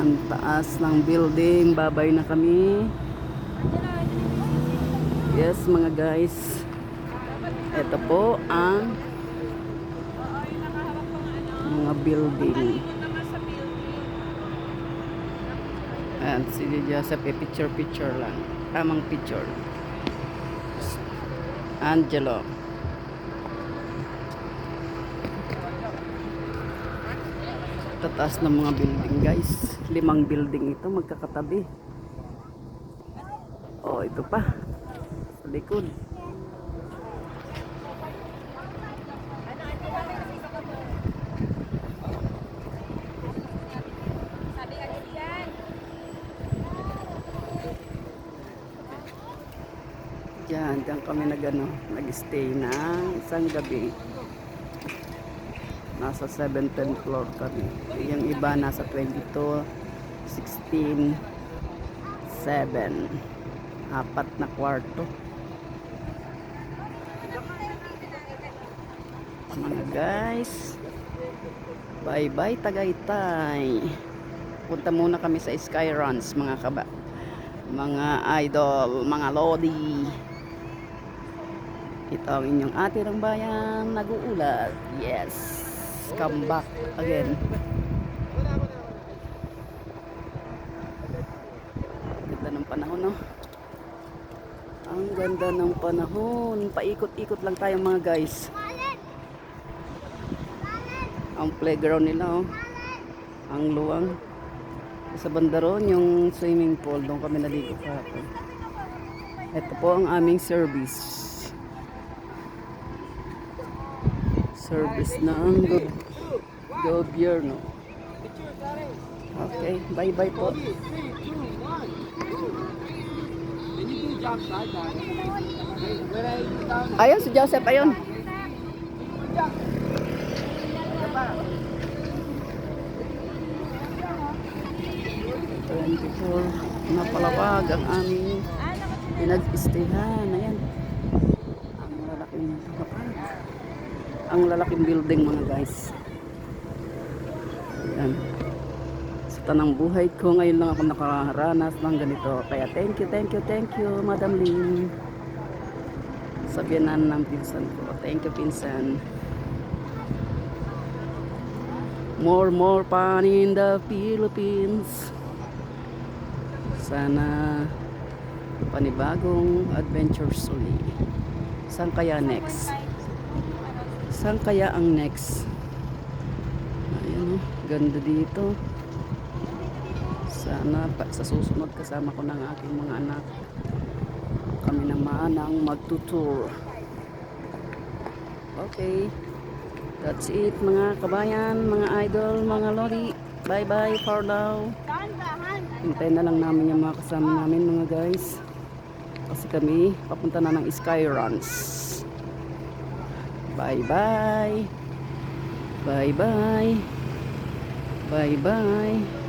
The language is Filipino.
Ang taas ng building. Babay na kami. Yes mga guys. Ito po ang mga building. Ayan, si Joseph picture lang. Tamang picture. Angelo. Tataas ng mga building guys. 5 building ito magkakatabi. Oh, ito pa. Sa likod. Diyan kami nag-stay na isang gabi. Nasa 17th floor kami. Yung iba nasa 22, 16, 7. 4 na kwarto. Mga guys, bye bye Tagaytay. Punta muna kami sa Sky Runs mga idol, mga lodi. Ito ang inyong ate ng bayan, nag-uulat. Yes, come back again. Ganda ng panahon, no? Ang ganda ng panahon. Paikot-ikot lang tayo mga guys. Ang playground nila, oh. Ang luwang. Sa bandaron, yung swimming pool, doon kami naligo kahapon. Ito po ang aming service. Service ng gobyerno. Okay, bye-bye po. Ayun, si Joseph, ayun. Napalawag ang aming pinag-istayhan. Ayan. Ang lalaking building mga guys. Ayan. Sa tanang buhay ko, ngayon lang ako nakaranas ng ganito. Kaya thank you, Madam Lynn. Sabihanan ng pinsan ko. Thank you, pinsan. More fun in the Philippines. Sana panibagong adventures ulit. Saan kaya next? Saan kaya ang next? Ayan, ganda dito. Sana sa susunod kasama ko ng aking mga anak. Kami naman ang magtutour. Okay. That's it mga kabayan, mga idol, mga lodi. Bye bye for now. Hintayin na lang namin yung mga kasama namin mga guys. Kasi kami papunta na ng Sky Runs. Bye bye. Bye bye. Bye bye.